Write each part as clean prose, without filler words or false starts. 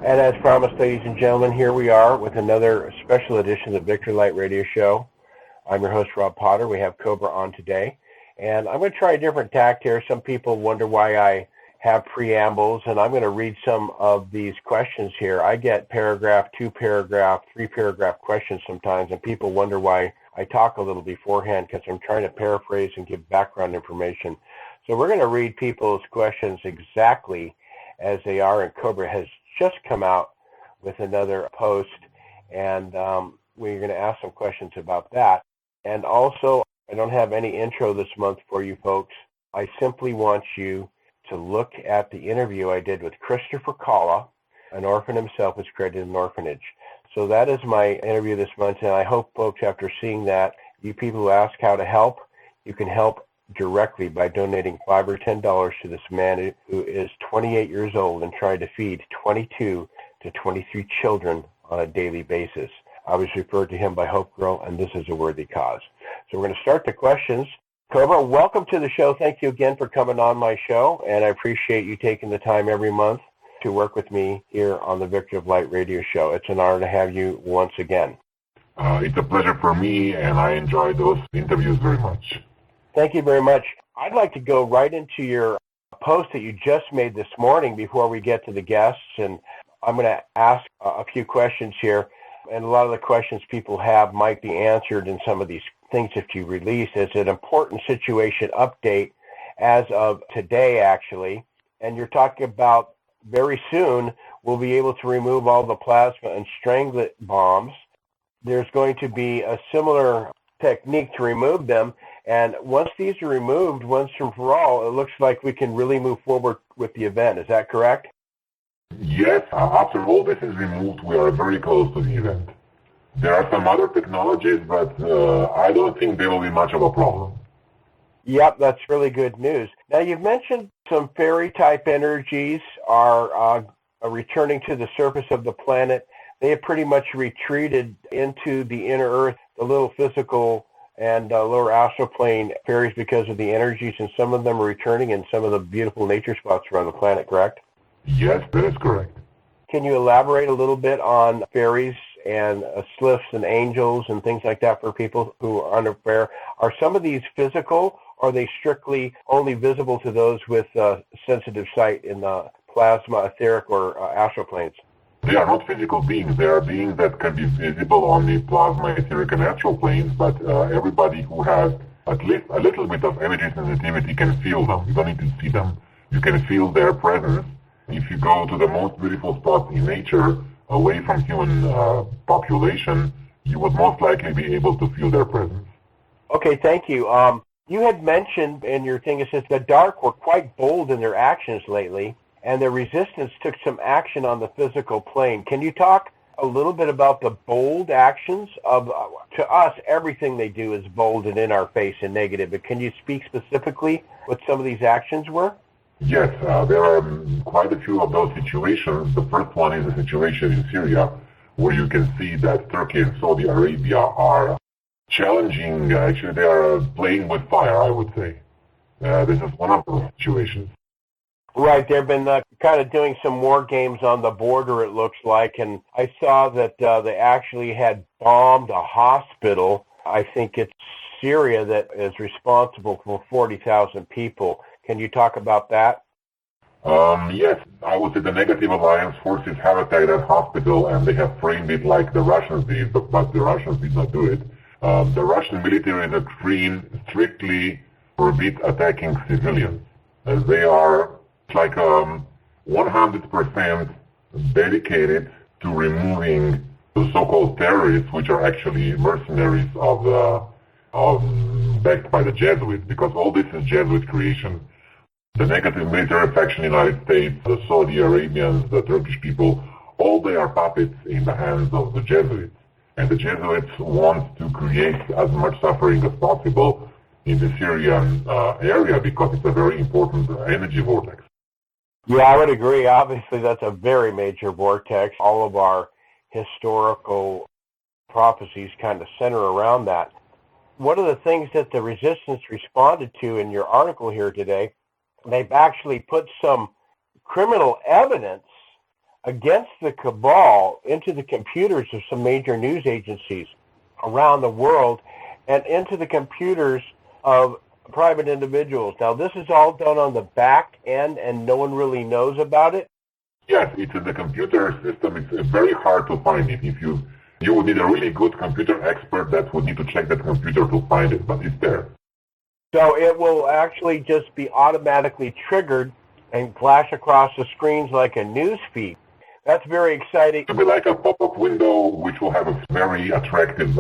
And as promised, ladies and gentlemen, here we are with another special edition of the Victory Light Radio Show. I'm your host, Rob Potter. We have Cobra on today. And I'm going to try a different tact here. Some people wonder why I have preambles, and I'm going to read some of these questions here. I get paragraph, 2-paragraph, 3-paragraph questions sometimes, and people wonder why I talk a little beforehand because I'm trying to paraphrase and give background information. So we're going to read people's questions exactly as they are, and Cobra has just come out with another post, and we're going to ask some questions about that. And also, I don't have any intro this month for you folks. I simply want you to look at the interview I did with Christopher Kalla, an orphan himself who's created an orphanage. So that is my interview this month, and I hope folks, after seeing that, you people who ask how to help, you can help directly by donating $5 or $10 to this man who is 28 years old and trying to feed 22 to 23 children on a daily basis. I was referred to him by Hope Girl, and this is a worthy cause. So we're going to start the questions. Cobra, welcome to the show. Thank you again for coming on my show, and I appreciate you taking the time every month to work with me here on the Victory of Light Radio Show. It's an honor to have you once again. It's a pleasure for me, and I enjoy those interviews very much. Thank you very much. I'd like to go right into your post that you just made this morning before we get to the guests, and I'm going to ask a few questions here, and a lot of the questions people have might be answered in some of these things that you released. It's an important situation update as of today, actually, and you're talking about very soon we'll be able to remove all the plasma and stranglet bombs. There's going to be a similar technique to remove them. And once these are removed, once and for all, it looks like we can really move forward with the event. Is that correct? Yes. After all this is removed, we are very close to the event. There are some other technologies, but I don't think they will be much of a problem. Yep, that's really good news. Now, you've mentioned some fairy-type energies are returning to the surface of the planet. They have pretty much retreated into the inner Earth, the little physical and lower astral plane fairies because of the energies, and some of them are returning in some of the beautiful nature spots around the planet, correct? Yes, that is correct. Can you elaborate a little bit on fairies and sliffs and angels and things like that for people who are unaware? Are some of these physical, or are they strictly only visible to those with sensitive sight in the plasma, etheric, or astral planes? They are not physical beings. They are beings that can be visible on the plasma, etheric, and astral planes, but everybody who has at least a little bit of energy sensitivity can feel them. You don't need to see them. You can feel their presence. If you go to the most beautiful spots in nature, away from human population, you would most likely be able to feel their presence. Okay, thank you. You had mentioned in your thing, it says the dark were quite bold in their actions lately, and the resistance took some action on the physical plane. Can you talk a little bit about the bold actions of, to us, everything they do is bold and in our face and negative, but can you speak specifically what some of these actions were? Yes, there are quite a few of those situations. The first one is a situation in Syria, where you can see that Turkey and Saudi Arabia are challenging, actually they are playing with fire, I would say. This is one of those situations. Right, they've been kind of doing some war games on the border, it looks like, and I saw that they actually had bombed a hospital. I think it's Syria that is responsible for 40,000 people. Can you talk about that? Yes, I would say the negative alliance forces have attacked that hospital, and they have framed it like the Russians did, but the Russians did not do it. The Russian military doctrine strictly forbids attacking civilians, as they are like 100% dedicated to removing the so-called terrorists, which are actually mercenaries backed by the Jesuits, because all this is Jesuit creation. The negative military faction in the United States, the Saudi Arabians, the Turkish people, all they are puppets in the hands of the Jesuits. And the Jesuits want to create as much suffering as possible in the Syrian area because it's a very important energy vortex. Yeah, I would agree. Obviously, that's a very major vortex. All of our historical prophecies kind of center around that. One of the things that the resistance responded to in your article here today, they've actually put some criminal evidence against the cabal into the computers of some major news agencies around the world and into the computers of private individuals. Now, this is all done on the back end, and no one really knows about it? Yes, it's in the computer system. It's very hard to find it. You would need a really good computer expert that would need to check that computer to find it, but it's there. So it will actually just be automatically triggered and flash across the screens like a news feed. That's very exciting. It will be like a pop-up window, which will have a very attractive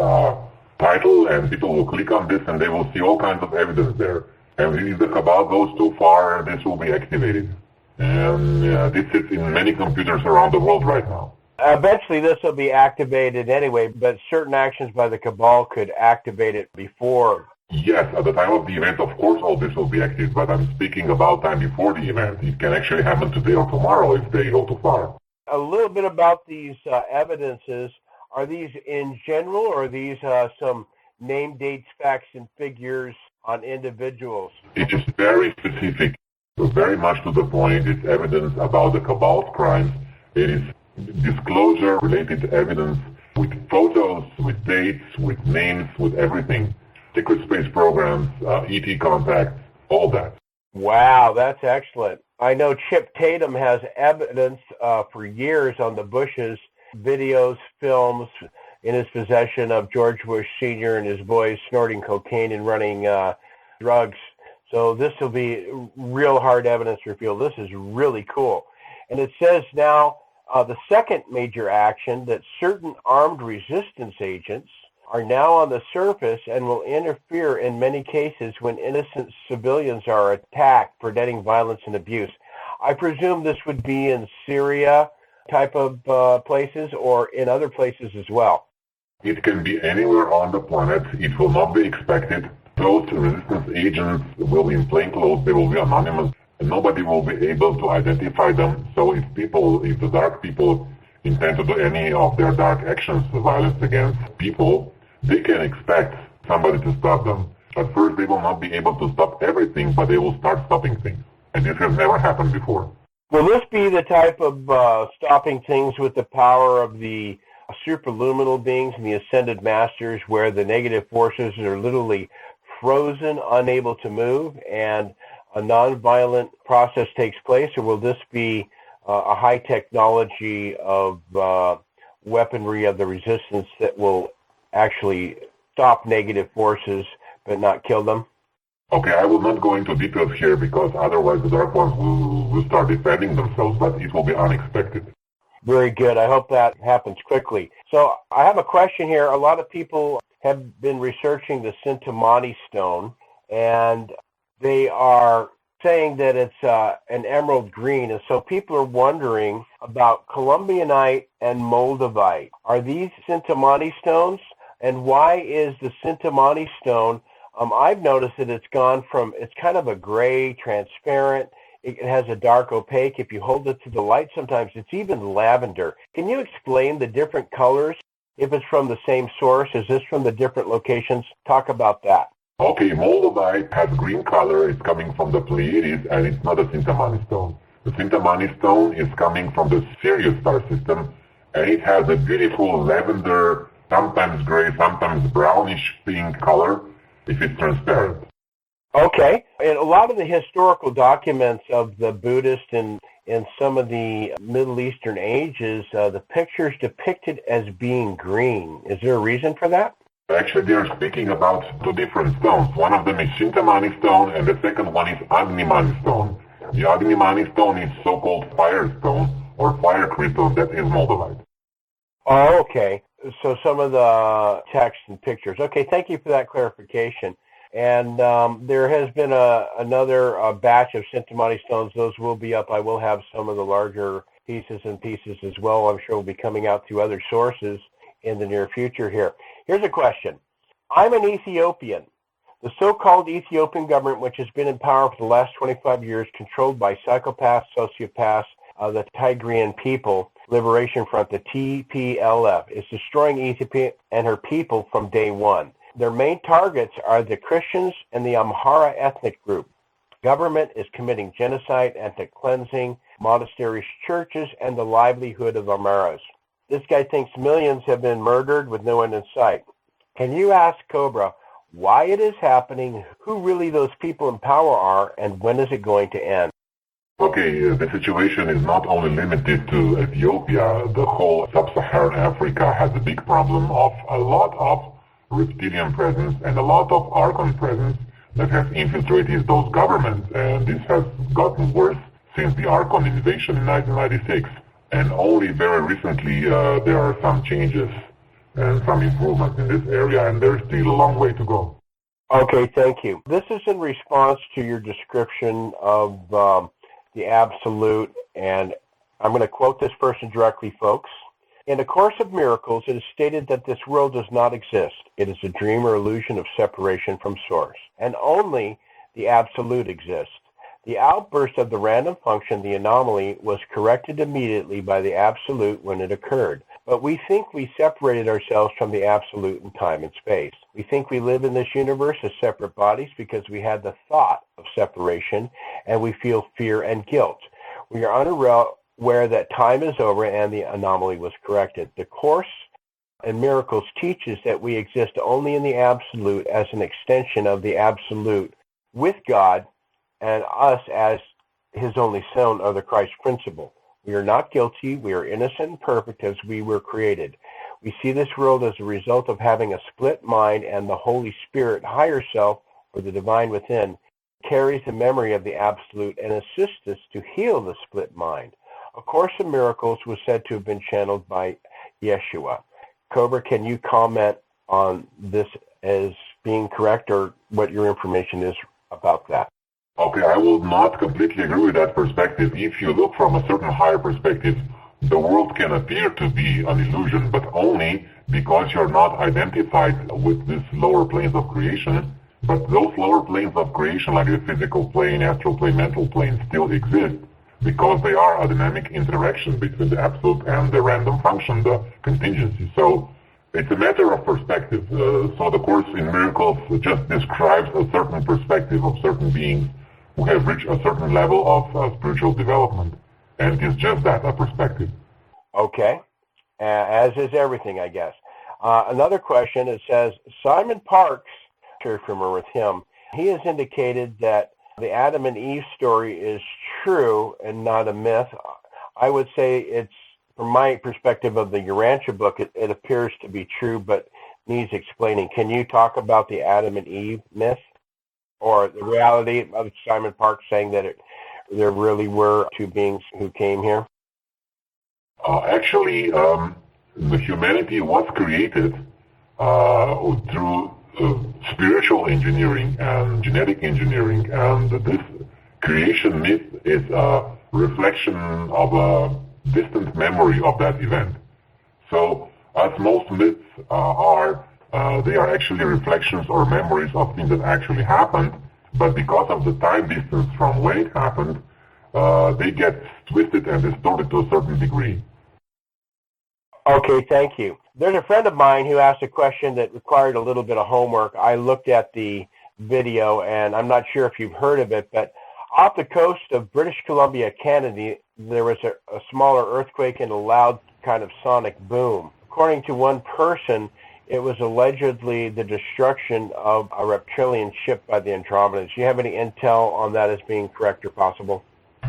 title, and people will click on this and they will see all kinds of evidence there. And if the cabal goes too far, this will be activated. And this is in many computers around the world right now. Eventually this will be activated anyway, but certain actions by the cabal could activate it before. Yes, at the time of the event, of course, all this will be active, but I'm speaking about time before the event. It can actually happen today or tomorrow if they go too far. A little bit about these evidences. Are these in general, or are these some name, dates, facts, and figures on individuals? It is very specific, very much to the point. It's evidence about the cabal's crimes. It is disclosure-related evidence with photos, with dates, with names, with everything. Secret space programs, ET contacts, all that. Wow, that's excellent. I know Chip Tatum has evidence for years on the Bushes, videos, films in his possession of George Bush Sr. and his boys snorting cocaine and running drugs. So this will be real hard evidence revealed. This is really cool. And it says now the second major action that certain armed resistance agents are now on the surface and will interfere in many cases when innocent civilians are attacked, preventing violence and abuse. I presume this would be in Syria type of places or in other places as well. It can be anywhere on the planet. It will not be expected. Those resistance agents will be in plain clothes. They will be anonymous. And nobody will be able to identify them. So if the dark people intend to do any of their dark actions, violence against people, they can expect somebody to stop them. At first, they will not be able to stop everything, but they will start stopping things. And this has never happened before. Will this be the type of stopping things with the power of the superluminal beings and the ascended masters, where the negative forces are literally frozen, unable to move, and a nonviolent process takes place? Or will this be a high technology of weaponry of the resistance that will actually stop negative forces but not kill them? Okay, I will not go into details here because otherwise the Dark Ones will start defending themselves, but it will be unexpected. Very good. I hope that happens quickly. So I have a question here. A lot of people have been researching the Sintamani stone, and they are saying that it's an emerald green. And so people are wondering about Columbianite and Moldavite. Are these Sintamani stones? And why is the Sintamani stone, I've noticed that it's kind of a gray, transparent. It has a dark opaque. If you hold it to the light, sometimes it's even lavender. Can you explain the different colors? If it's from the same source, is this from the different locations? Talk about that. Okay, Moldavite has green color. It's coming from the Pleiades, and it's not a Sintamani stone. The Sintamani stone is coming from the Sirius star system, and it has a beautiful lavender, sometimes gray, sometimes brownish pink color, if it's transparent. Okay. And a lot of the historical documents of the Buddhist and some of the Middle Eastern ages, the pictures depicted as being green. Is there a reason for that? Actually, they are speaking about two different stones. One of them is Sintamani stone, and the second one is Agnimani stone. The Agnimani stone is so-called fire stone, or fire crystal, that is Moldavite. Oh, okay. So some of the text and pictures. Okay, thank you for that clarification. And there has been another batch of Sintamani stones. Those will be up. I will have some of the larger pieces as well. I'm sure will be coming out through other sources in the near future here. Here's a question. I'm an Ethiopian. The so-called Ethiopian government, which has been in power for the last 25 years, controlled by psychopaths, sociopaths, the Tigrian People Liberation Front, the TPLF, is destroying Ethiopia and her people from day one. Their main targets are the Christians and the Amhara ethnic group. Government is committing genocide, ethnic cleansing, monasteries, churches, and the livelihood of Amaras. This guy thinks millions have been murdered with no end in sight. Can you ask Cobra why it is happening, who really those people in power are, and when is it going to end? Okay, the situation is not only limited to Ethiopia. The whole sub-Saharan Africa has a big problem of a lot of reptilian presence and a lot of Archon presence that has infiltrated those governments. And this has gotten worse since the Archon invasion in 1996. And only very recently there are some changes and some improvements in this area, and there's still a long way to go. Okay, thank you. This is in response to your description of the absolute, and I'm going to quote this person directly, folks. In A Course of Miracles, it is stated that this world does not exist. It is a dream or illusion of separation from Source, and only the absolute exists. The outburst of the random function, the anomaly, was corrected immediately by the absolute when it occurred. But we think we separated ourselves from the absolute in time and space. We think we live in this universe as separate bodies because we had the thought of separation, and we feel fear and guilt. We are unaware that time is over and the anomaly was corrected. The Course in Miracles teaches that we exist only in the absolute as an extension of the absolute with God and us as his only son of the Christ principle. We are not guilty. We are innocent and perfect as we were created. We see this world as a result of having a split mind, and the Holy Spirit, higher self, or the divine within, carries the memory of the absolute and assists us to heal the split mind. A Course in Miracles was said to have been channeled by Yeshua. Cobra, can you comment on this as being correct, or what your information is about that? Okay, I will not completely agree with that perspective. If you look from a certain higher perspective, the world can appear to be an illusion, but only because you're not identified with these lower planes of creation. But those lower planes of creation, like the physical plane, astral plane, mental plane, still exist because they are a dynamic interaction between the absolute and the random function, the contingency. So it's a matter of perspective. So the Course in Miracles just describes a certain perspective of certain beings who have reached a certain level of spiritual development. And it's just that, a perspective. Okay. As is everything, I guess. Another question, it says, Simon Parks, very familiar with him, he has indicated that the Adam and Eve story is true and not a myth. I would say it's, from my perspective of the Urantia book, it appears to be true, but needs explaining. Can you talk about the Adam and Eve myth, or the reality of Simon Parks saying that there really were two beings who came here? Actually, the humanity was created through spiritual engineering and genetic engineering, and this creation myth is a reflection of a distant memory of that event. So, as most myths are, they are actually reflections or memories of things that actually happened, but because of the time distance from when it happened, they get twisted and distorted to a certain degree. Okay, thank you. There's a friend of mine who asked a question that required a little bit of homework. I looked at the video, and I'm not sure if you've heard of it, but off the coast of British Columbia, Canada, there was a smaller earthquake and a loud kind of sonic boom. According to one person, it was allegedly the destruction of a reptilian ship by the Andromedans. Do you have any intel on that as being correct or possible?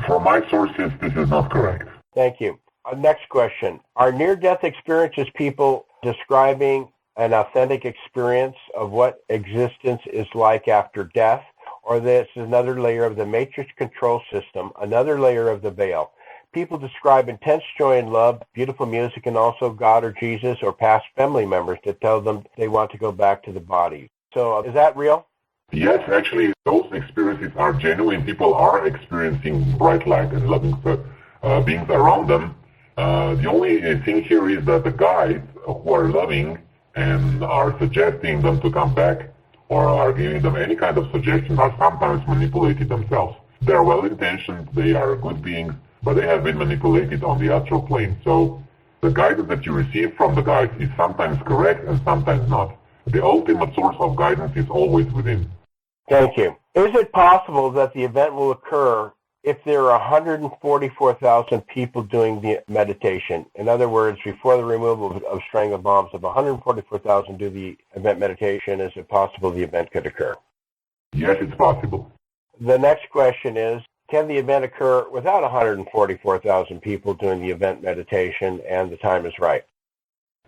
From my sources, this is not correct. Thank you. Next question. Are near-death experiences people describing an authentic experience of what existence is like after death? Or this is another layer of the matrix control system, another layer of the veil? People describe intense joy and love, beautiful music, and also God or Jesus or past family members that tell them they want to go back to the body. So is that real? Yes, actually, those experiences are genuine. People are experiencing bright light and loving beings around them. The only thing here is that the guides who are loving and are suggesting them to come back or are giving them any kind of suggestion are sometimes manipulated themselves. They are well-intentioned, they are good beings, but they have been manipulated on the astral plane. So the guidance that you receive from the guides is sometimes correct and sometimes not. The ultimate source of guidance is always within. Thank you. Is it possible that the event will occur if there are 144,000 people doing the meditation, in other words, before the removal of strangle bombs, if 144,000 do the event meditation, is it possible the event could occur? Yes, it's possible. The next question is, can the event occur without 144,000 people doing the event meditation and the time is right?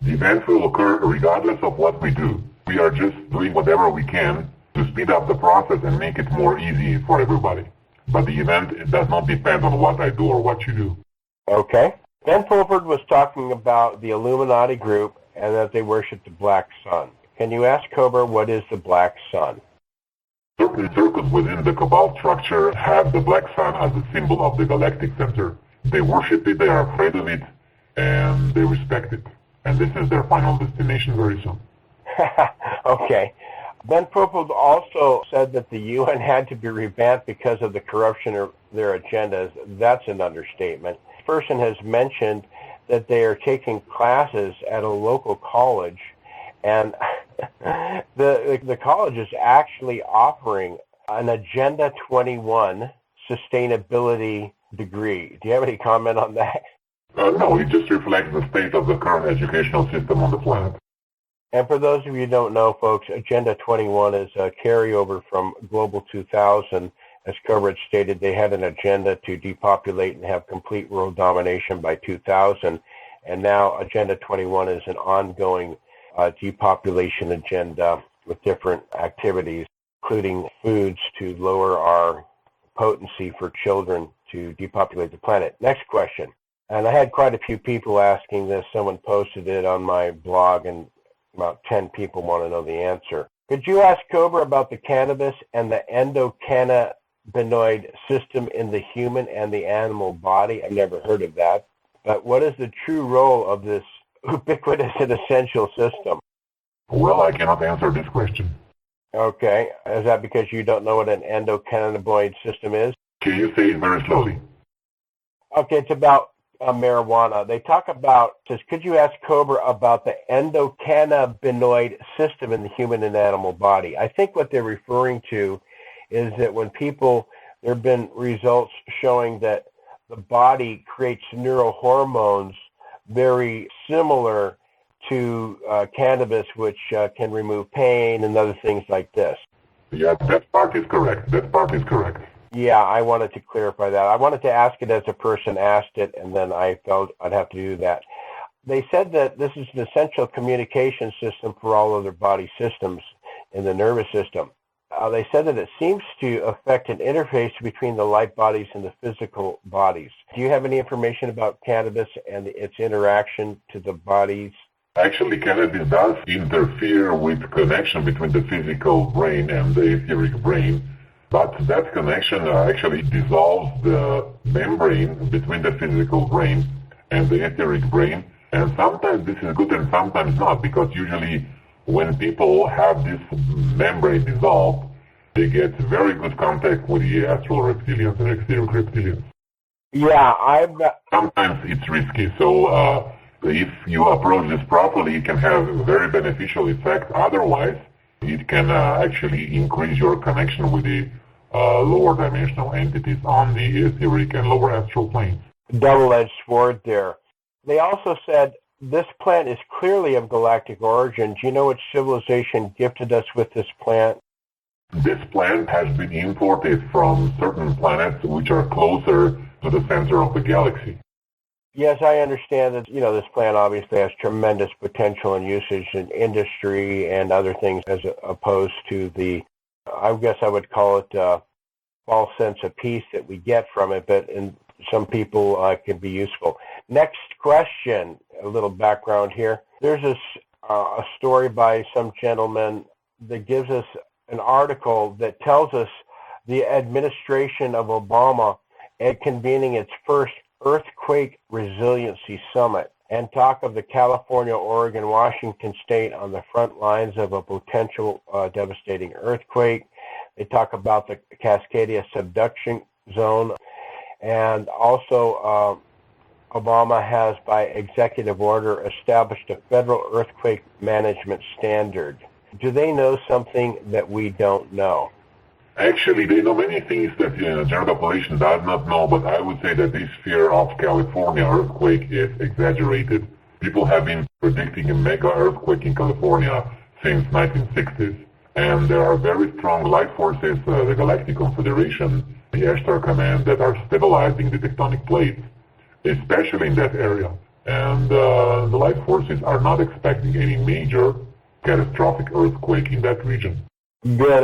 The event will occur regardless of what we do. We are just doing whatever we can to speed up the process and make it more easy for everybody. But the event does not depend on what I do or what you do. Okay. Ben Fulford was talking about the Illuminati group and that they worship the black sun. Can you ask Cobra, what is the black sun? Certain circles within the Cabal structure have the black sun as a symbol of the galactic center. They worship it, they are afraid of it, and they respect it. And this is their final destination very soon. Okay. Ben Fulford also said that the UN had to be revamped because of the corruption of their agendas. That's an understatement. This person has mentioned that they are taking classes at a local college, and the college is actually offering an Agenda 21 sustainability degree. Do you have any comment on that? No, it just reflects the state of the current educational system on the planet. And for those of you who don't know, folks, Agenda 21 is a carryover from Global 2000. As Cobra stated, they had an agenda to depopulate and have complete world domination by 2000. And now Agenda 21 is an ongoing depopulation agenda with different activities, including foods to lower our potency for children to depopulate the planet. Next question. And I had quite a few people asking this. Someone posted it on my blog, and about 10 people want to know the answer. Could you ask Cobra about the cannabis and the endocannabinoid system in the human and the animal body? I've never heard of that. But what is the true role of this ubiquitous and essential system? Well, I cannot answer this question. Okay. Is that because you don't know what an endocannabinoid system is? Can you say it very slowly? Okay, it's about marijuana. They talk about, says, could you ask Cobra about the endocannabinoid system in the human and animal body? I think what they're referring to is that when people, there have been results showing that the body creates neurohormones very similar to cannabis, which can remove pain and other things like this. Yeah, that part is correct. That part is correct. Yeah, I wanted to clarify that. I wanted to ask it as a person asked it, and then I felt I'd have to do that. They said that this is an essential communication system for all other body systems in the nervous system. They said that it seems to affect an interface between the light bodies and the physical bodies. Do you have any information about cannabis and its interaction to the bodies? Actually, cannabis does interfere with connection between the physical brain and the etheric brain. But that connection actually dissolves the membrane between the physical brain and the etheric brain. And sometimes this is good and sometimes not, because usually when people have this membrane dissolved, they get very good contact with the astral reptilians and etheric reptilians. Yeah, Sometimes it's risky. So if you approach this properly, it can have a very beneficial effect. Otherwise, it can actually increase your connection with the lower dimensional entities on the etheric and lower astral planes. Double-edged sword there. They also said this plant is clearly of galactic origin. Do you know which civilization gifted us with this plant? This plant has been imported from certain planets which are closer to the center of the galaxy. Yes, I understand that, this plant obviously has tremendous potential and usage in industry and other things as opposed to the, I guess I would call it false sense of peace that we get from it, but in some people it can be useful. Next question, a little background here. There's a story by some gentleman that gives us an article that tells us the administration of Obama at convening its first Earthquake Resiliency Summit and talk of the California, Oregon, Washington state on the front lines of a potential devastating earthquake. They talk about the Cascadia subduction zone, and also Obama has, by executive order, established a federal earthquake management standard. Do they know something that we don't know? Actually, they know many things that the general population does not know, but I would say that this fear of California earthquake is exaggerated. People have been predicting a mega earthquake in California since 1960s, and there are very strong light forces, the Galactic Confederation, the Air Star Command, that are stabilizing the tectonic plates, especially in that area. And the light forces are not expecting any major catastrophic earthquake in that region. Good.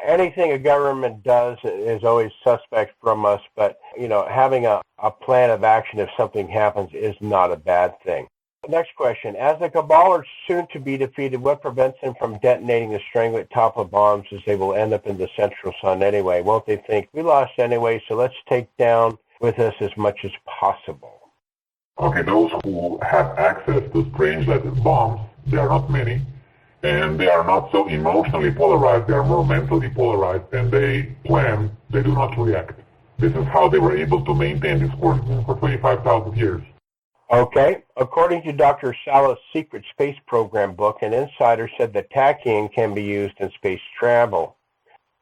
Anything a government does is always suspect from us, but, having a plan of action if something happens is not a bad thing. Next question. As the Cabal are soon to be defeated, what prevents them from detonating the strangleite top of bombs, as they will end up in the central sun anyway? Won't they think, we lost anyway, so let's take down with us as much as possible? Okay, those who have access to strange-lighted bombs, there are not many, and they are not so emotionally polarized, they are more mentally polarized, and they plan, they do not react. This is how they were able to maintain this quarantine for 25,000 years. Okay. According to Dr. Sala's Secret Space Program book, an insider said that tachyon can be used in space travel.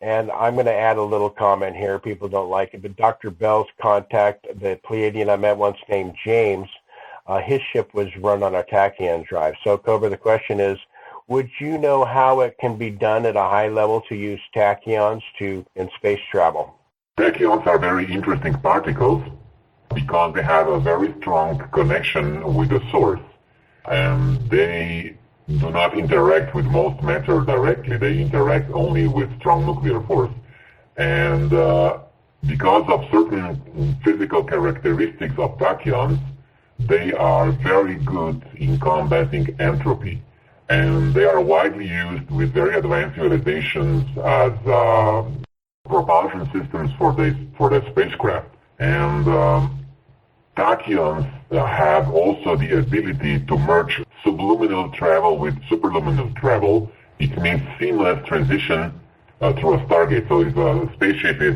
And I'm going to add a little comment here. People don't like it, but Dr. Bell's contact, the Pleiadian I met once named James, his ship was run on a tachyon drive. So, Cobra, the question is, would you know how it can be done at a high level to use tachyons in space travel? Tachyons are very interesting particles because they have a very strong connection with the source, and they do not interact with most matter directly. They interact only with strong nuclear force, and because of certain physical characteristics of tachyons, they are very good in combating entropy, and they are widely used with very advanced civilizations as propulsion systems for the spacecraft. And tachyons have also the ability to merge subliminal travel with superluminal travel. It means seamless transition through a stargate. So if a spaceship is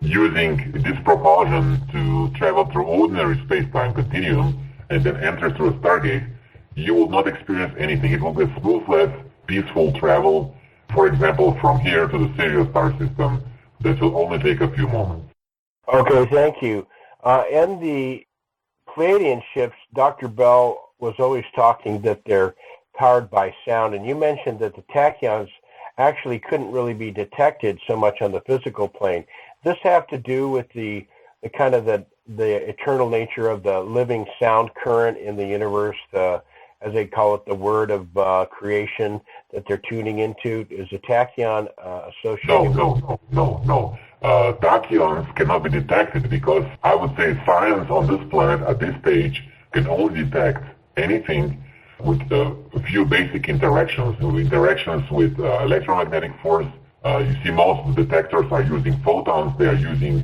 using this propulsion to travel through ordinary space-time continuum and then enter through a stargate, you will not experience anything. It will be a smoothless, peaceful travel, for example, from here to the Sirius star system. That will only take a few moments. Okay, thank you. In the Pleiadian ships, Dr. Bell was always talking that they're powered by sound, and you mentioned that the tachyons actually couldn't really be detected so much on the physical plane. Does this have to do with the kind of the eternal nature of the living sound current in the universe, as they call it, the word of creation that they're tuning into? Is a tachyon associated No. Tachyons cannot be detected because I would say science on this planet at this stage can only detect anything with a few basic interactions with electromagnetic force. You see most of the detectors are using photons, they are using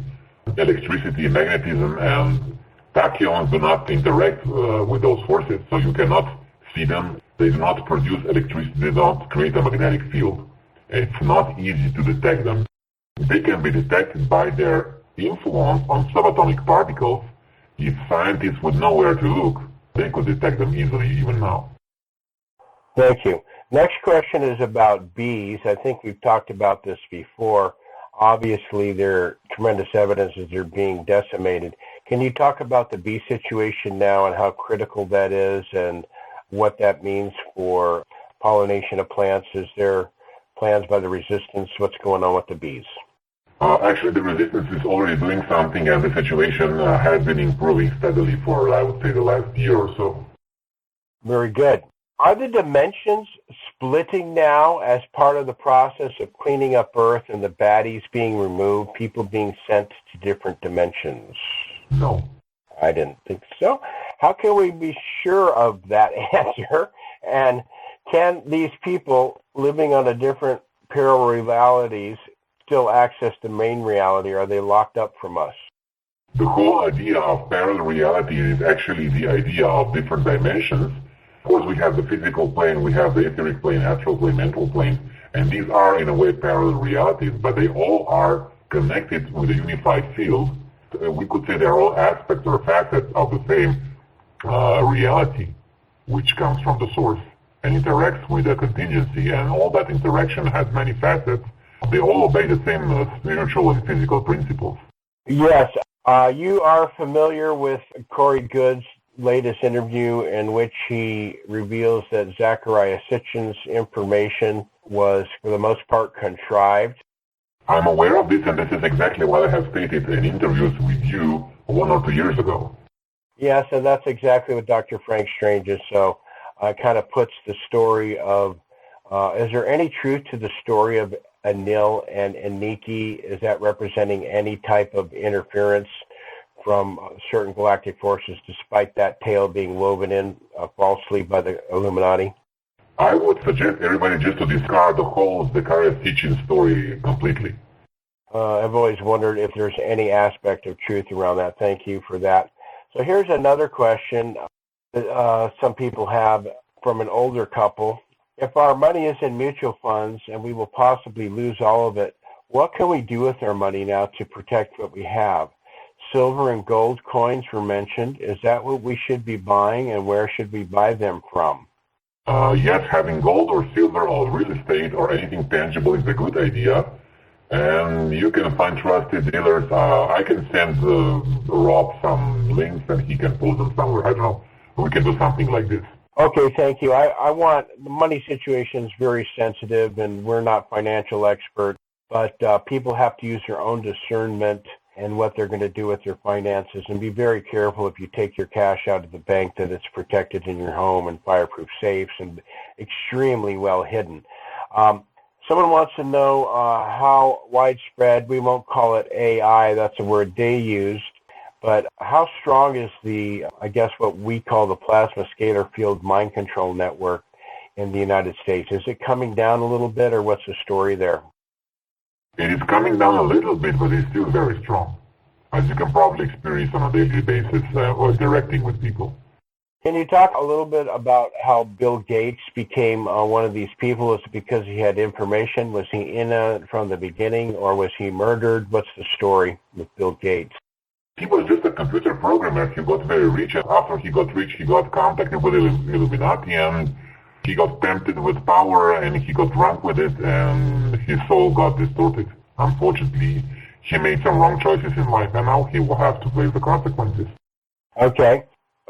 electricity, magnetism, and tachyons do not interact with those forces, so you cannot see them. They do not produce electricity, they don't create a magnetic field. It's not easy to detect them. They can be detected by their influence on subatomic particles. If scientists would know where to look, they could detect them easily even now. Thank you. Next question is about bees. I think we've talked about this before. Obviously, there are tremendous evidence that they're being decimated. Can you talk about the bee situation now and how critical that is and what that means for pollination of plants? Is there plans by the resistance? What's going on with the bees? Actually, the resistance is already doing something, and the situation has been improving steadily for, I would say, the last year or so. Very good. Are the dimensions splitting now as part of the process of cleaning up Earth and the baddies being removed, people being sent to different dimensions? No. I didn't think so. How can we be sure of that answer? And can these people living on a different parallel realities still access the main reality, or are they locked up from us? The whole idea of parallel reality is actually the idea of different dimensions. Of course, we have the physical plane, we have the etheric plane, astral plane, mental plane, and these are, in a way, parallel realities, but they all are connected with a unified field. We could say they're all aspects or facets of the same reality, which comes from the source and interacts with a contingency, and all that interaction has many facets, They all obey the same spiritual and physical principles. Yes, you are familiar with Corey Good's latest interview in which he reveals that Zecharia Sitchin's information was, for the most part, contrived. I'm aware of this, and this is exactly what I have stated in interviews with you 1 or 2 years ago. Yes, and that's exactly what Dr. Frank Strange is. So it kind of puts the story of, is there any truth to the story of Anil and Eniki? Is that representing any type of interference from certain galactic forces, despite that tale being woven in falsely by the Illuminati? I would suggest everybody just to discard the whole Zecharia Sitchin story completely. I've always wondered if there's any aspect of truth around that. Thank you for that. So here's another question that some people have from an older couple. If our money is in mutual funds and we will possibly lose all of it, what can we do with our money now to protect what we have? Silver and gold coins were mentioned. Is that what we should be buying, and where should we buy them from? Yes, having gold or silver or real estate or anything tangible is a good idea. And you can find trusted dealers. I can send Rob some links and he can post them somewhere. I don't know. We can do something like this. Okay, thank you. I want, the money situation is very sensitive and we're not financial experts, but people have to use their own discernment and what they're going to do with their finances, and be very careful if you take your cash out of the bank that it's protected in your home and fireproof safes and extremely well hidden. Someone wants to know how widespread, we won't call it AI, that's a word they used, but how strong is the, I guess what we call the plasma scalar field mind control network in the United States? Is it coming down a little bit, or what's the story there? It is coming down a little bit, but it's still very strong, as you can probably experience on a daily basis or interacting with people. Can you talk a little bit about how Bill Gates became one of these people? Is it because he had information? Was he in it from the beginning, or was he murdered? What's the story with Bill Gates? He was just a computer programmer. He got very rich, and after he got rich, he got contacted with the Illuminati, and he got tempted with power, and he got drunk with it, and his soul got distorted. Unfortunately, he made some wrong choices in life, and now he will have to face the consequences. Okay.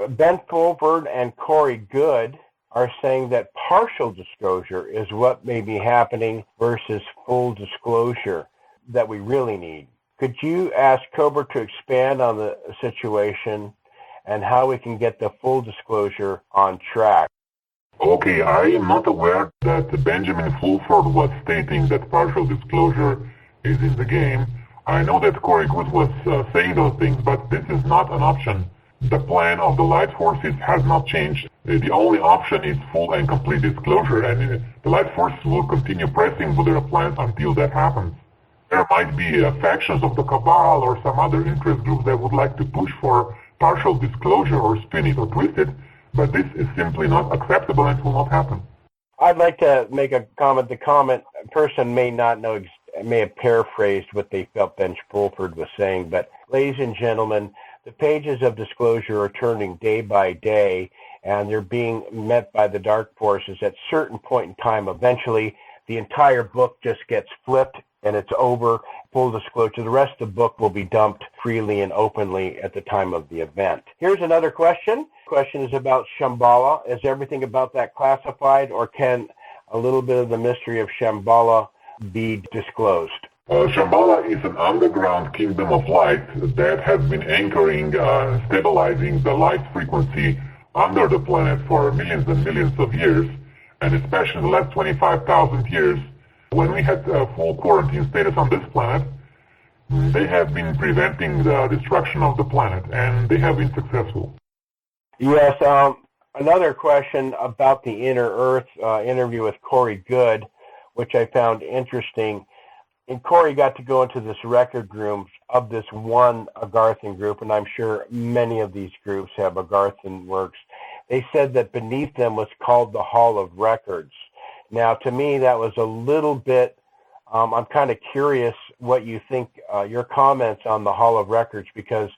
Ben Fulford and Corey Good are saying that partial disclosure is what may be happening versus full disclosure that we really need. Could you ask Cobra to expand on the situation and how we can get the full disclosure on track? Okay, I am not aware that Benjamin Fulford was stating that partial disclosure is in the game. I know that Corey Good was saying those things, but this is not an option. The plan of the Light Forces has not changed. The only option is full and complete disclosure, and the Light Forces will continue pressing with their plans until that happens. There might be factions of the Cabal or some other interest groups that would like to push for partial disclosure or spin it or twist it, but this is simply not acceptable and it will not happen. I'd like to make a comment. The comment person may not know, may have paraphrased what they felt Ben Fulford was saying, but ladies and gentlemen, the pages of disclosure are turning day by day, and they're being met by the dark forces at a certain point in time. Eventually, the entire book just gets flipped, and it's over. Full disclosure. The rest of the book will be dumped freely and openly at the time of the event. Here's another question. The question is about Shambhala. Is everything about that classified, or can a little bit of the mystery of Shambhala be disclosed? Shambhala is an underground kingdom of light that has been anchoring, stabilizing the light frequency under the planet for millions and millions of years, and especially the last 25,000 years. When we had full quarantine status on this planet, they have been preventing the destruction of the planet, and they have been successful. Yes, another question about the Inner Earth interview with Corey Good, which I found interesting. And Corey got to go into this record room of this one Agarthan group, and I'm sure many of these groups have Agarthan works. They said that beneath them was called the Hall of Records. Now, to me, that was a little bit, I'm kind of curious what you think, your comments on the Hall of Records, because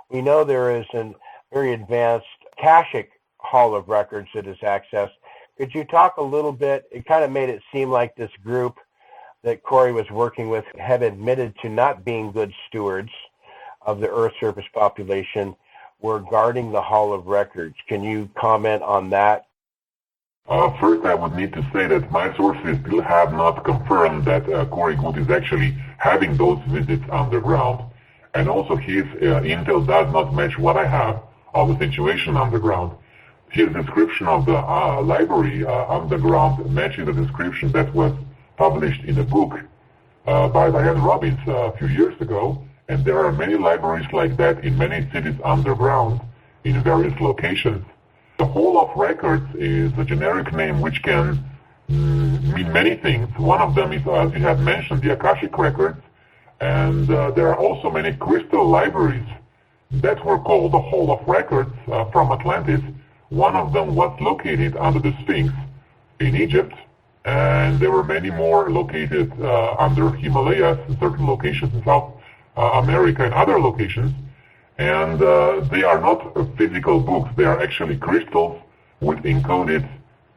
we know there is a very advanced Akashic Hall of Records that is accessed. Could you talk a little bit? It kind of made it seem like this group that Corey was working with had admitted to not being good stewards of the Earth surface population were guarding the Hall of Records. Can you comment on that? First, I would need to say that my sources still have not confirmed that Corey Good is actually having those visits underground, and also his intel does not match what I have of the situation underground. His description of the library underground matches the description that was published in a book by Diane Robbins a few years ago, and there are many libraries like that in many cities underground in various locations. The Hall of Records is a generic name which can mean many things. One of them is, as you have mentioned, the Akashic Records, and there are also many crystal libraries that were called the Hall of Records from Atlantis. One of them was located under the Sphinx in Egypt, and there were many more located under Himalayas in certain locations in South America and other locations. And they are not physical books. They are actually crystals with encoded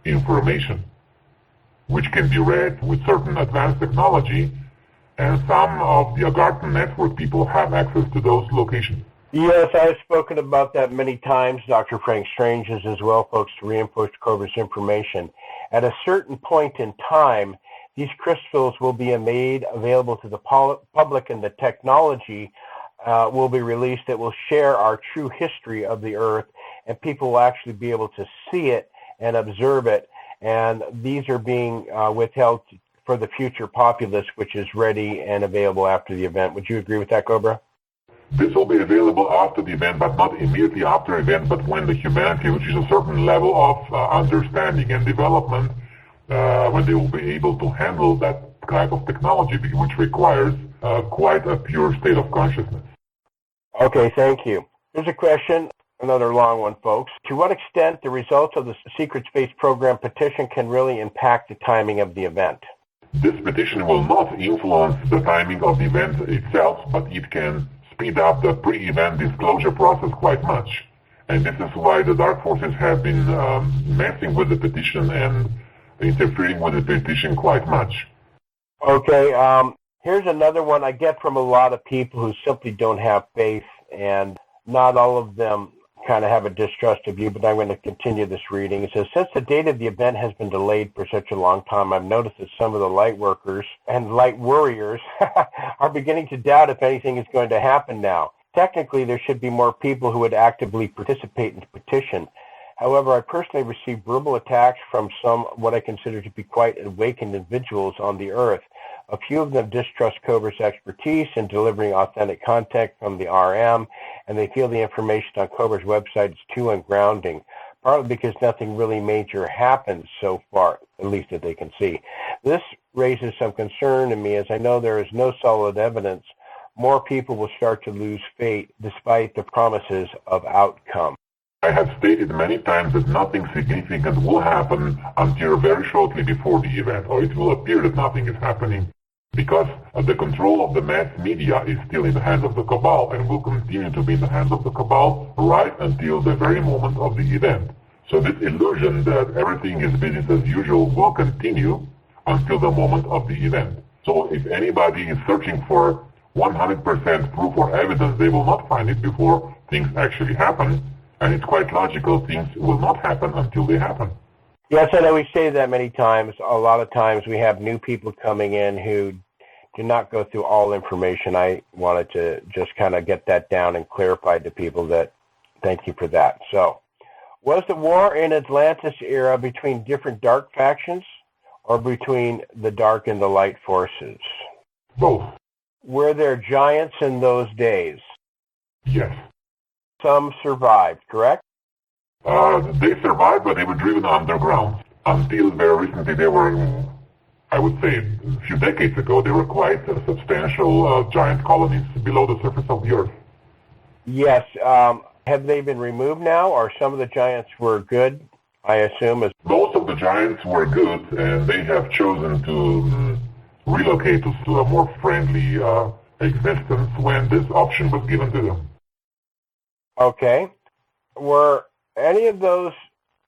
information, which can be read with certain advanced technology, and some of the Agartha network people have access to those locations. Yes, I've spoken about that many times. Dr. Frank Strange is as well, folks, to reinforce Cobra's information. At a certain point in time, these crystals will be made available to the public, and the technology will be released that will share our true history of the Earth, and people will actually be able to see it and observe it. And these are being withheld for the future populace, which is ready and available after the event. Would you agree with that, Cobra? This will be available after the event, but not immediately after the event, but when the humanity reaches a certain level of understanding and development, when they will be able to handle that type of technology, which requires quite a pure state of consciousness. Okay, thank you. Here's a question, another long one, folks. To what extent the results of the Secret Space Program petition can really impact the timing of the event? This petition will not influence the timing of the event itself, but it can speed up the pre-event disclosure process quite much. And this is why the Dark Forces have been messing with the petition and interfering with the petition quite much. Okay, here's another one I get from a lot of people who simply don't have faith, and not all of them kind of have a distrust of you, but I'm going to continue this reading. It says, since the date of the event has been delayed for such a long time, I've noticed that some of the light workers and light warriors are beginning to doubt if anything is going to happen now. Technically, there should be more people who would actively participate in the petition. However, I personally received verbal attacks from some what I consider to be quite awakened individuals on the Earth. A few of them distrust Cobra's expertise in delivering authentic content from the RM, and they feel the information on Cobra's website is too ungrounding, partly because nothing really major happens so far, at least that they can see. This raises some concern in me, as I know there is no solid evidence. More people will start to lose faith despite the promises of outcome. I have stated many times that nothing significant will happen until very shortly before the event, or it will appear that nothing is happening, because the control of the mass media is still in the hands of the Cabal and will continue to be in the hands of the Cabal right until the very moment of the event. So this illusion that everything is business as usual will continue until the moment of the event. So if anybody is searching for 100% proof or evidence, they will not find it before things actually happen. And it's quite logical, things will not happen until they happen. Yes, I know we say that many times. A lot of times we have new people coming in who do not go through all information. I wanted to just kind of get that down and clarify to people that, thank you for that. So, was the war in Atlantis era between different dark factions or between the dark and the light forces? Both. Were there giants in those days? Yes. Some survived, correct? They survived, but they were driven underground. Until very recently, they were, I would say, a few decades ago, they were quite substantial giant colonies below the surface of the Earth. Yes. Have they been removed now, or some of the giants were good, I assume? Most of the giants were good, and they have chosen to relocate to a more friendly existence when this option was given to them. Okay. Were any of those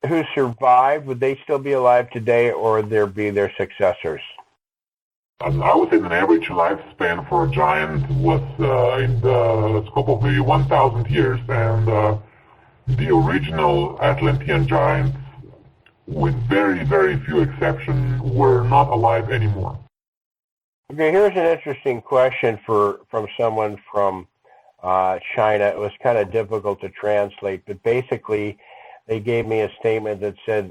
who survived, would they still be alive today, or would there be their successors? I would say an average lifespan for a giant was in the scope of maybe 1,000 years, and the original Atlantean giants, with very, very few exceptions, were not alive anymore. Okay, here's an interesting question from someone from China. It was kind of difficult to translate, but basically they gave me a statement that said,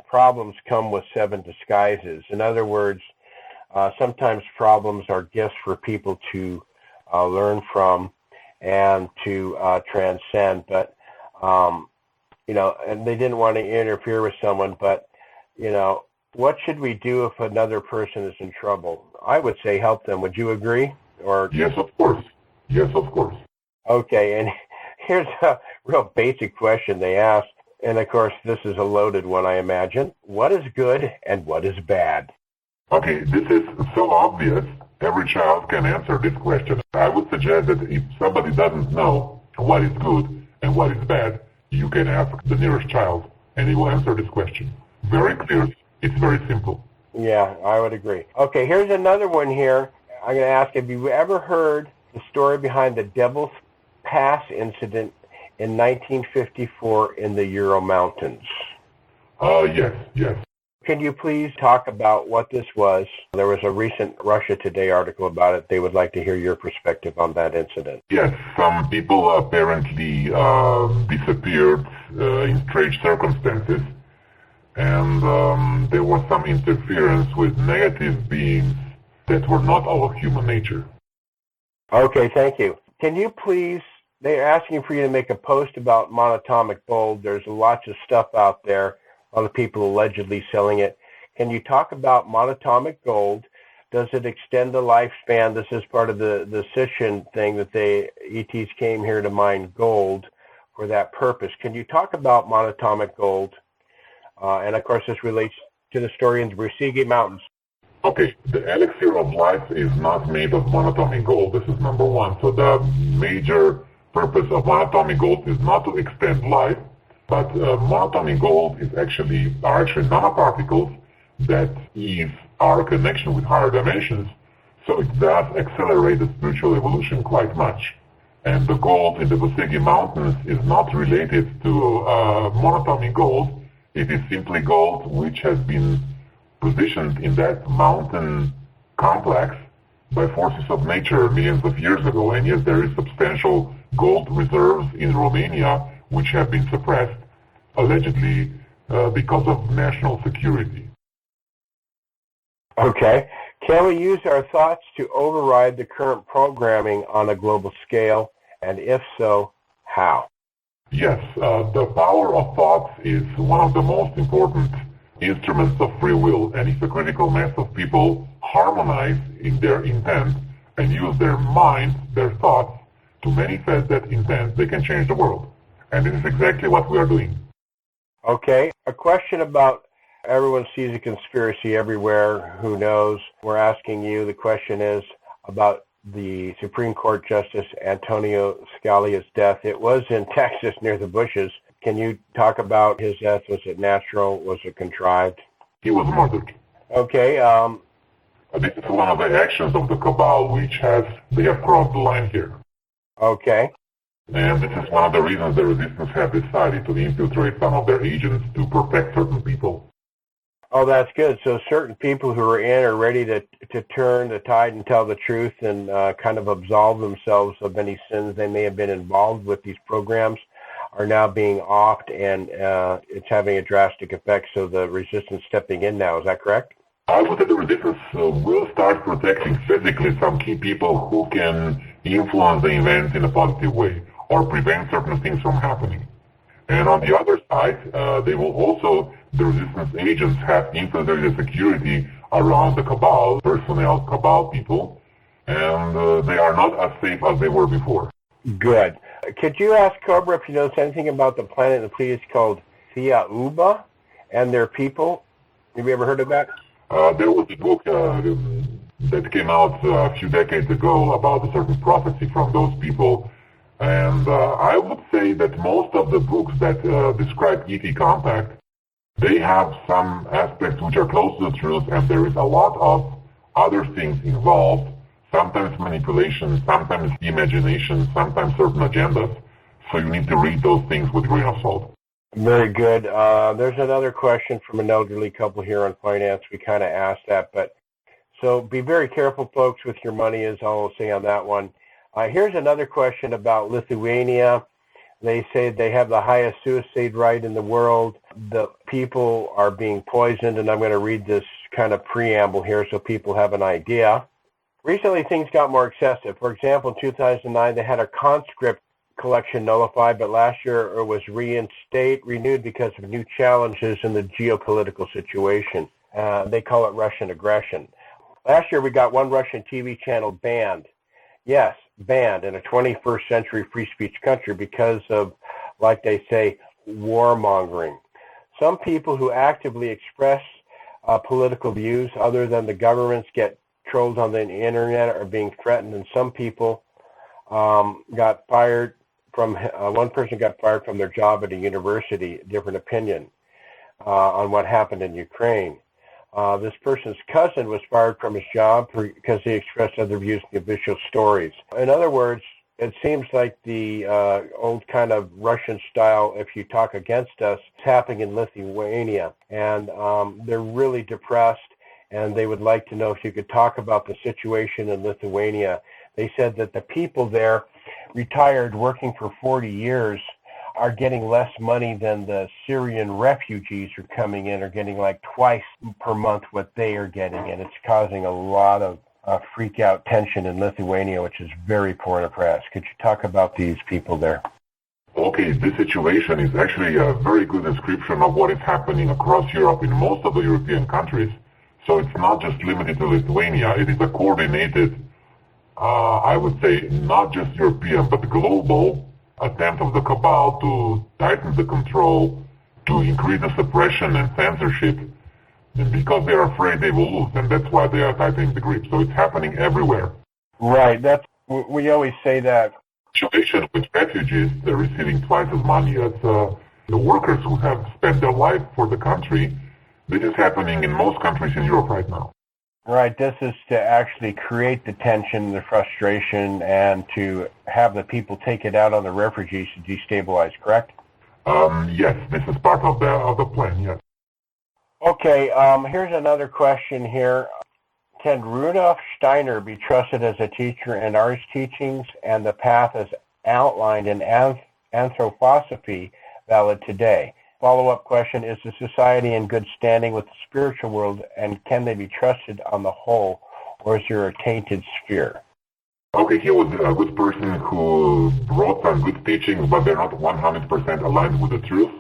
problems come with 7 disguises. In other words, sometimes problems are gifts for people to learn from and to transcend. But, and they didn't want to interfere with someone, but, what should we do if another person is in trouble? I would say help them. Would you agree? Or Yes, of course. Yes, of course. Okay, and here's a real basic question they asked, and of course this is a loaded one, I imagine. What is good and what is bad? Okay, this is so obvious, every child can answer this question. I would suggest that if somebody doesn't know what is good and what is bad, you can ask the nearest child, and he will answer this question. Very clear, it's very simple. Yeah, I would agree. Okay, here's another one here. I'm going to ask, have you ever heard the story behind the Devil's Pass incident in 1954 in the Ural Mountains? Yes. Can you please talk about what this was? There was a recent Russia Today article about it. They would like to hear your perspective on that incident. Yes, some people apparently disappeared in strange circumstances, and there was some interference with negative beings that were not of human nature. Okay, thank you. Can you please, they're asking for you to make a post about monatomic gold. There's lots of stuff out there. A lot of people allegedly selling it. Can you talk about monatomic gold? Does it extend the lifespan? This is part of the Sishin thing that ETs came here to mine gold for that purpose. Can you talk about monatomic gold? And of course, this relates to the story in the Brusigi Mountains. Okay, the elixir of life is not made of monatomic gold. This is number one. So the major purpose of monatomic gold is not to extend life, but monatomic gold are actually nanoparticles that ease our connection with higher dimensions. So it does accelerate the spiritual evolution quite much. And the gold in the Brusigi Mountains is not related to monatomic gold. It is simply gold which has been positioned in that mountain complex by forces of nature millions of years ago. And yes, there is substantial gold reserves in Romania which have been suppressed, allegedly because of national security. Okay. Can we use our thoughts to override the current programming on a global scale? And if so, how? Yes, the power of thoughts is one of the most important instruments of free will. And if a critical mass of people harmonize in their intent and use their mind, their thoughts, to manifest that intent, they can change the world. And this is exactly what we are doing. Okay, a question about everyone sees a conspiracy everywhere. Who knows? We're asking you, the question is about the Supreme Court Justice Antonio Scalia's death. It was in Texas near the bushes. Can you talk about his death? Was it natural? Was it contrived? He was murdered. Okay. This is one of the actions of the cabal they have crossed the line here. Okay. And this is one of the reasons the resistance have decided to infiltrate some of their agents to protect certain people. Oh, that's good. So certain people who are in are ready to turn the tide and tell the truth and kind of absolve themselves of any sins they may have been involved with. These programs are now being offed, and it's having a drastic effect. So the resistance stepping in now. Is that correct? I would say the resistance will start protecting physically some key people who can influence the events in a positive way or prevent certain things from happening. And on the other side, they will also, the resistance agents have infiltrated security around the cabal, personnel, cabal people, and they are not as safe as they were before. Good. Could you ask Cobra if you know anything about the planet in the Pleiades called Thiauba and their people? Have you ever heard of that? There was a book that came out a few decades ago about a certain prophecy from those people. And I would say that most of the books that describe ET contact, they have some aspects which are close to the truth, and there is a lot of other things involved, sometimes manipulation, sometimes imagination, sometimes certain agendas. So you need to read those things with a grain of salt. Very good. There's another question from an elderly couple here on finance. We kind of asked that, but so be very careful, folks, with your money is all I'll say on that one. Here's another question about Lithuania. They say they have the highest suicide rate in the world. The people are being poisoned, and I'm going to read this kind of preamble here so people have an idea. Recently, things got more excessive. For example, in 2009, they had a conscript collection nullified, but last year it was renewed because of new challenges in the geopolitical situation. They call it Russian aggression. Last year we got one Russian TV channel banned. Yes, banned in a 21st century free speech country because of, like they say, warmongering. Some people who actively express political views other than the government's get trolled on the internet or being threatened, and some people got fired from, one person got fired from their job at a university, different opinion on what happened in Ukraine. This person's cousin was fired from his job because he expressed other views in the official stories. In other words, it seems like the old kind of Russian style, if you talk against us, is happening in Lithuania. And they're really depressed, and they would like to know if you could talk about the situation in Lithuania. They said that the people there, retired working for 40 years, are getting less money than the Syrian refugees who are coming in, are getting like twice per month what they are getting, and it's causing a lot of freak out tension in Lithuania, which is very poor and oppressed. Could you talk about these people there? Okay, this situation is actually a very good description of what is happening across Europe in most of the European countries. So it's not just limited to Lithuania. It is a coordinated, I would say, not just European, but global attempt of the cabal to tighten the control, to increase the suppression and censorship, because they're afraid they will lose, and that's why they are tightening the grip. So it's happening everywhere. Right. We always say that. Situation with refugees, they're receiving twice as money as the workers who have spent their life for the country. This is happening in most countries in Europe right now. Right. This is to actually create the tension, the frustration, and to have the people take it out on the refugees to destabilize, correct? Yes, this is part of the plan, yes. Okay, here's another question here. Can Rudolf Steiner be trusted as a teacher in art teachings and the path as outlined in anthroposophy valid today? Follow-up question, is the society in good standing with the spiritual world, and can they be trusted on the whole, or is there a tainted sphere? Okay, he was a good person who wrote some good teachings, but they're not 100% aligned with the truth.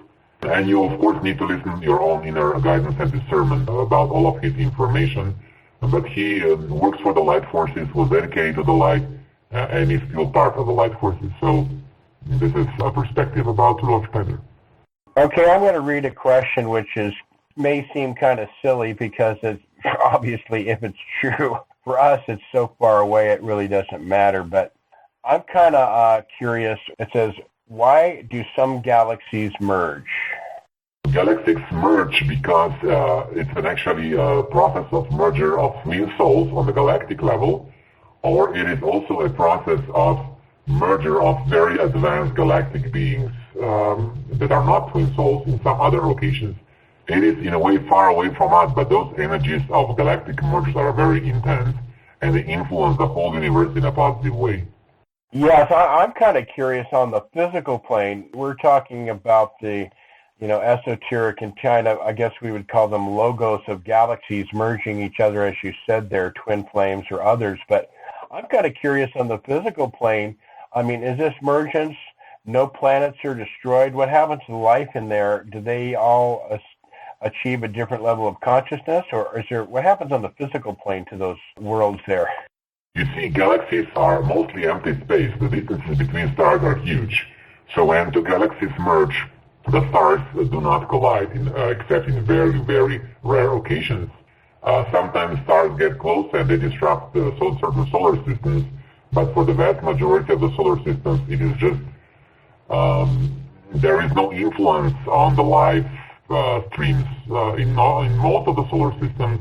And you, of course, need to listen to your own inner guidance and discernment about all of his information. But he works for the light forces, was dedicated to the light, and is still part of the light forces. So this is a perspective about Rudolf Steiner. Okay, I'm going to read a question which may seem kind of silly because it's obviously, if it's true, for us it's so far away it really doesn't matter. But I'm kind of curious. It says, why do some galaxies merge? Galaxies merge because it's actually a process of merger of twin souls on the galactic level, or it is also a process of merger of very advanced galactic beings that are not twin souls in some other locations. It is in a way far away from us, but those energies of galactic mergers are very intense, and they influence the whole universe in a positive way. Yes, I'm kind of curious on the physical plane. We're talking about the, esoteric in China. I guess we would call them logos of galaxies merging each other, as you said there, twin flames or others. But I'm kind of curious on the physical plane. I mean, is this mergence? No planets are destroyed. What happens to life in there? Do they all achieve a different level of consciousness, or what happens on the physical plane to those worlds there? You see, galaxies are mostly empty space. The distances between stars are huge. So when two galaxies merge, the stars do not collide, except in very, very rare occasions. Sometimes stars get close and they disrupt certain solar systems, but for the vast majority of the solar systems, it is just, there is no influence on the life streams in most of the solar systems,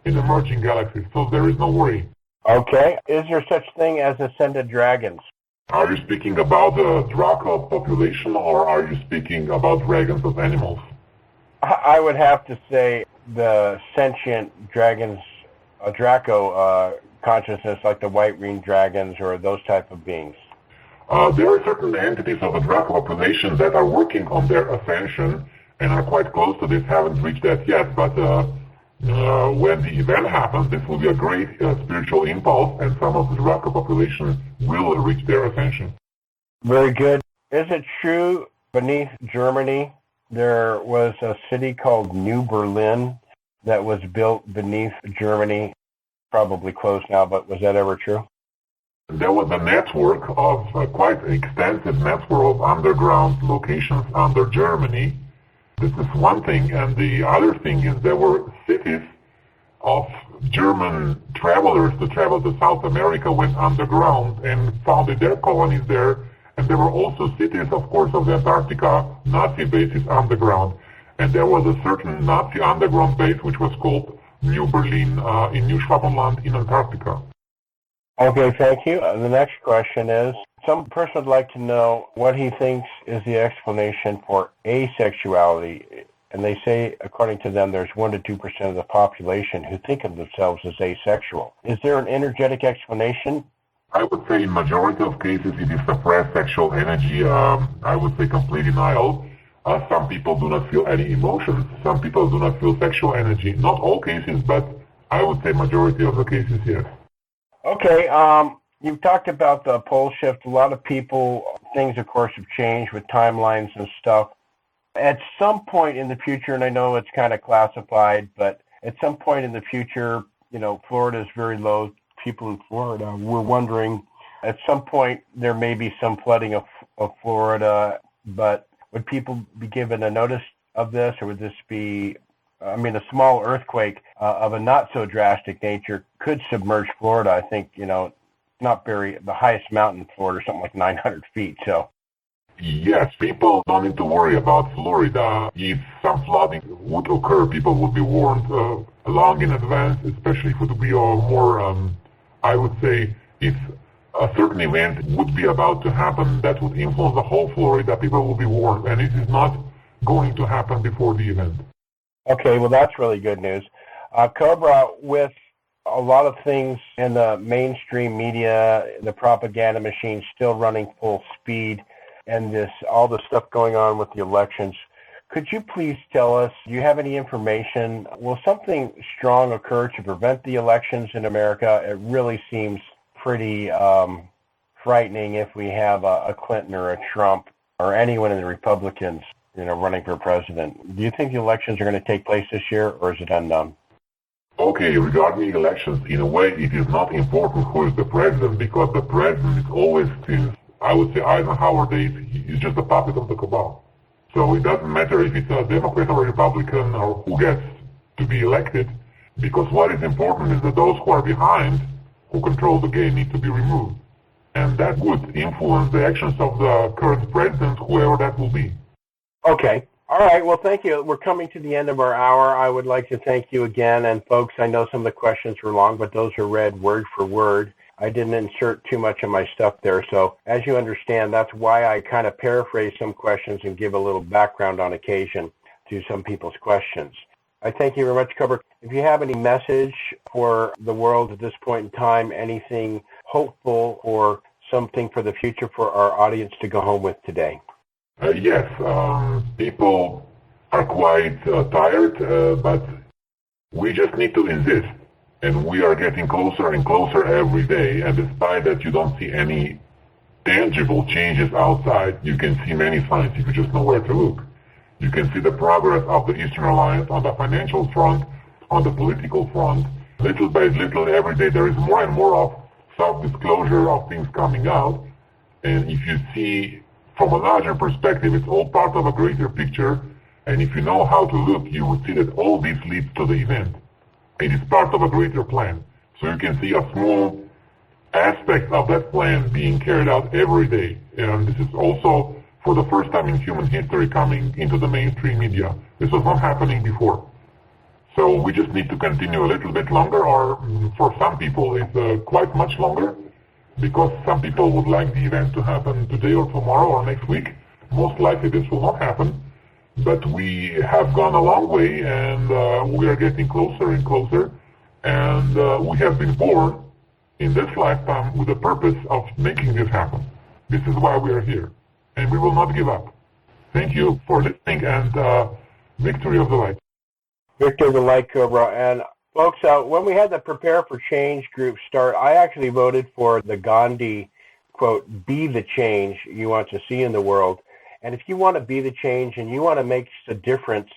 in emerging galaxies, so there is no worry. Okay. Is there such thing as ascended dragons? Are you speaking about the Draco population, or are you speaking about dragons as animals? I would have to say the sentient dragons, Draco consciousness, like the white-winged dragons or those type of beings. There are certain entities of the Draco population that are working on their ascension and are quite close to this, haven't reached that yet, but when the event happens, this will be a great spiritual impulse, and some of the Draco population will reach their ascension. Very good. Is it true beneath Germany there was a city called New Berlin that was built beneath Germany? Probably closed now, but was that ever true? There was a network of quite extensive network of underground locations under Germany. This is one thing, and the other thing is there were cities of German travelers to travel to South America went underground and founded their colonies there, and there were also cities, of course, of the Antarctica, Nazi bases underground. And there was a certain Nazi underground base which was called New Berlin in New Schwabenland in Antarctica. Okay, thank you. The next question is, some person would like to know what he thinks is the explanation for asexuality. And they say, according to them, there's 1 to 2% of the population who think of themselves as asexual. Is there an energetic explanation? I would say in majority of cases it is suppressed sexual energy. I would say complete denial. Some people do not feel any emotions. Some people do not feel sexual energy. Not all cases, but I would say majority of the cases, yes. Okay, you've talked about the pole shift. A lot of people, things of course have changed with timelines and stuff. At some point in the future, and I know it's kind of classified, but at some point in the future, Florida is very low. People in Florida were wondering, at some point there may be some flooding of Florida, but would people be given a notice of this, or would this be, a small earthquake of a not so drastic nature could submerge Florida? I think, not very, the highest mountain in Florida, something like 900 feet, so. Yes, people don't need to worry about Florida. If some flooding would occur, people would be warned long in advance, especially if it would be a more, I would say, if a certain event would be about to happen that would influence the whole Florida, people will be warned, and it is not going to happen before the event. Okay, well, that's really good news. Cobra, with a lot of things in the mainstream media, the propaganda machine still running full speed, and all the stuff going on with the elections, could you please tell us, do you have any information, will something strong occur to prevent the elections in America? It really seems pretty frightening if we have a Clinton or a Trump or anyone in the Republicans, running for president. Do you think the elections are going to take place this year, or is it unknown? Okay, regarding elections, in a way, it is not important who is the president, because the president is always, since, I would say, Eisenhower days, he is just a puppet of the cabal. So it doesn't matter if it's a Democrat or a Republican or who gets to be elected, because what is important is that those who are behind, who control the game, need to be removed. And that would influence the actions of the current president, whoever that will be. Okay. All right. Well, thank you. We're coming to the end of our hour. I would like to thank you again. And folks, I know some of the questions were long, but those are read word for word. I didn't insert too much of my stuff there. So as you understand, that's why I kind of paraphrase some questions and give a little background on occasion to some people's questions. I thank you very much, Cobra. If you have any message for the world at this point in time, anything hopeful or something for the future for our audience to go home with today. Yes, people are quite tired, but we just need to insist. And we are getting closer and closer every day. And despite that you don't see any tangible changes outside, you can see many signs if you just know where to look. You can see the progress of the Eastern Alliance on the financial front, on the political front. Little by little, every day there is more and more of self-disclosure of things coming out. And if you see from a larger perspective, it's all part of a greater picture. And if you know how to look, you will see that all this leads to the event. It is part of a greater plan. So you can see a small aspect of that plan being carried out every day. And this is also, for the first time in human history, coming into the mainstream media. This was not happening before. So we just need to continue a little bit longer, or for some people it's quite much longer, because some people would like the event to happen today or tomorrow or next week. Most likely this will not happen, but we have gone a long way, and we are getting closer and closer, and we have been born in this lifetime with the purpose of making this happen. This is why we are here, and we will not give up. Thank you for listening, and victory of the light. Victor of the Light, Cobra. And folks, when we had the Prepare for Change group start, I actually voted for the Gandhi quote, "Be the change you want to see in the world." And if you want to be the change and you want to make a difference,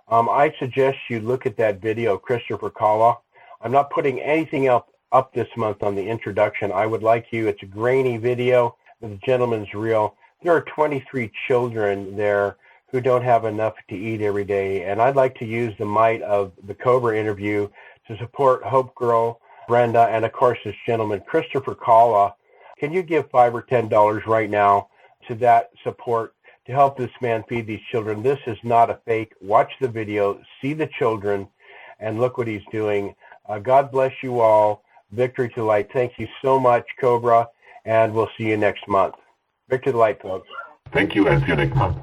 I suggest you look at that video, Christopher Kalla. I'm not putting anything up this month on the introduction. I would like you, it's a grainy video, the gentleman's real. There are 23 children there who don't have enough to eat every day. And I'd like to use the might of the Cobra interview to support Hope Girl, Brenda, and of course this gentleman, Christopher Kalla. Can you give $5 or $10 right now to that support to help this man feed these children? This is not a fake. Watch the video, see the children, and look what he's doing. God bless you all. Victory to the light. Thank you so much, Cobra, and we'll see you next month. Victory to the light, folks. Thank you, and see you next month.